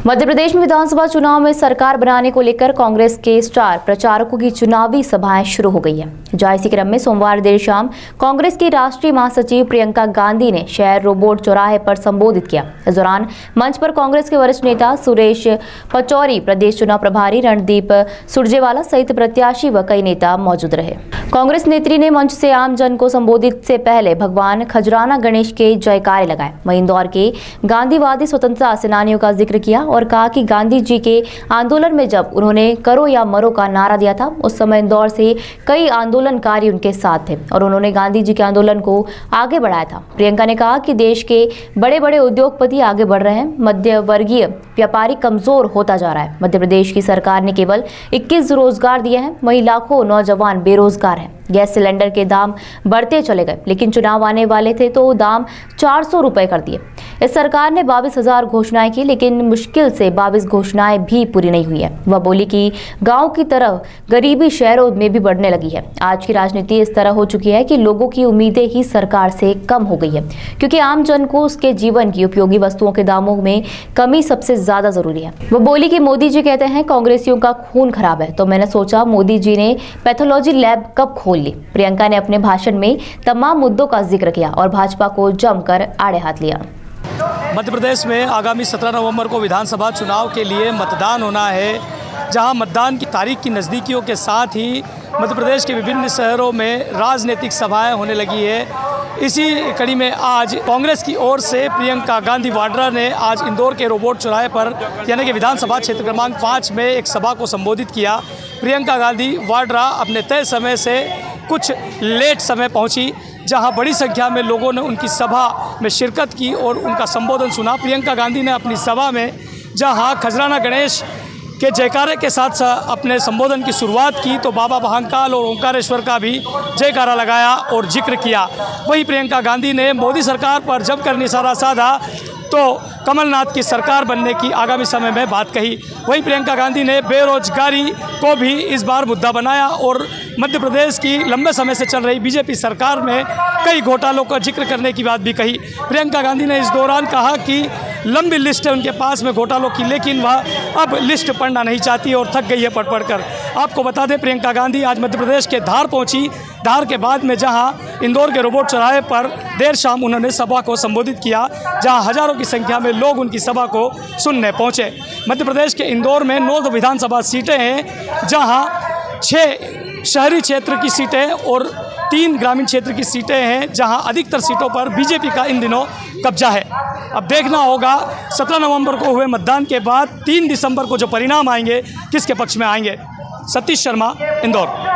मध्य प्रदेश में विधानसभा चुनाव में सरकार बनाने को लेकर कांग्रेस के स्टार प्रचारकों की चुनावी सभाएं शुरू हो गई है। जहां इसी क्रम में सोमवार देर शाम कांग्रेस की राष्ट्रीय महासचिव प्रियंका गांधी ने शहर रोबोट चौराहे पर संबोधित किया। इस दौरान मंच पर कांग्रेस के वरिष्ठ नेता सुरेश पचौरी, प्रदेश चुनाव प्रभारी रणदीप सुरजेवाला सहित प्रत्याशी व कई नेता मौजूद रहे। कांग्रेस नेत्री ने मंच से आम जन को संबोधित से पहले भगवान खजराना गणेश के जयकारे लगाए। वहीं इंदौर के गांधीवादी स्वतंत्रता सेनानियों का जिक्र किया और कहा कि गांधी जी के आंदोलन में जब उन्होंने करो या मरो का नारा दिया था, उस समय इंदौर से कई आंदोलनकारी उनके साथ थे और उन्होंने गांधी जी के आंदोलन को आगे बढ़ाया था। प्रियंका ने कहा कि देश के बड़े बड़े उद्योगपति आगे बढ़ रहे हैं, मध्य वर्गीय व्यापारी कमजोर होता जा रहा है। मध्य प्रदेश की सरकार ने केवल 21 रोजगार दिए हैं, वहीं लाखों नौजवान बेरोजगार हैं। गैस सिलेंडर के दाम बढ़ते चले गए, लेकिन चुनाव आने वाले थे तो दाम 400 रुपए कर दिए। इस सरकार ने 22,000 घोषणाएं की, लेकिन मुश्किल से 22 घोषणाएं भी पूरी नहीं हुई है। वह बोली कि गांव की तरह गरीबी शहरों में भी बढ़ने लगी है। आज की राजनीति इस तरह हो चुकी है कि लोगों की उम्मीदें ही सरकार से कम हो गई है, क्योंकि आम जन को उसके जीवन की उपयोगी वस्तुओं के दामों में कमी सबसे ज्यादा जरूरी है। वह बोली कि मोदी जी कहते हैं कांग्रेसियों का खून खराब है, तो मैंने सोचा मोदी जी ने पैथोलॉजी लैब कब खोल ली। प्रियंका ने अपने भाषण में तमाम मुद्दों का जिक्र किया और भाजपा को जमकर आड़े हाथ लिया। मध्य प्रदेश में आगामी 17 नवंबर को विधानसभा चुनाव के लिए मतदान होना है, जहां मतदान की तारीख की नज़दीकियों के साथ ही मध्य प्रदेश के विभिन्न शहरों में राजनीतिक सभाएं होने लगी है। इसी कड़ी में आज कांग्रेस की ओर से प्रियंका गांधी वाड्रा ने आज इंदौर के रोबोट चौराहे पर यानी कि विधानसभा क्षेत्र क्रमांक 5 में एक सभा को संबोधित किया। प्रियंका गांधी वाड्रा अपने तय समय से कुछ लेट समय पहुंची, जहां बड़ी संख्या में लोगों ने उनकी सभा में शिरकत की और उनका संबोधन सुना। प्रियंका गांधी ने अपनी सभा में जहां खजराना गणेश के जयकारे के साथ अपने संबोधन की शुरुआत की, तो बाबा महाकाल और ओंकारेश्वर का भी जयकारा लगाया और जिक्र किया। वहीं प्रियंका गांधी ने मोदी सरकार पर जमकर निशाना साधा तो कमलनाथ की सरकार बनने की आगामी समय में बात कही। वहीं प्रियंका गांधी ने बेरोजगारी को भी इस बार मुद्दा बनाया और मध्य प्रदेश की लंबे समय से चल रही बीजेपी सरकार में कई घोटालों का जिक्र करने की बात भी कही। प्रियंका गांधी ने इस दौरान कहा कि लंबी लिस्ट है उनके पास में घोटालों की, लेकिन वह अब लिस्ट पढ़ना नहीं चाहती और थक गई है पढ़ कर। आपको बता दें, प्रियंका गांधी आज मध्य प्रदेश के धार पहुंची। धार के बाद में जहां इंदौर के रोबोट चौराहे पर देर शाम उन्होंने सभा को संबोधित किया, जहां हजारों की संख्या में लोग उनकी सभा को सुनने पहुंचे। मध्य प्रदेश के इंदौर में 9 विधानसभा सीटें हैं, जहां 6 शहरी क्षेत्र की सीटें और 3 ग्रामीण क्षेत्र की सीटें हैं, जहां अधिकतर सीटों पर बीजेपी का इन दिनों कब्जा है। अब देखना होगा 17 नवंबर को हुए मतदान के बाद 3 दिसंबर को जो परिणाम आएंगे किसके पक्ष में आएंगे। सतीश शर्मा, इंदौर।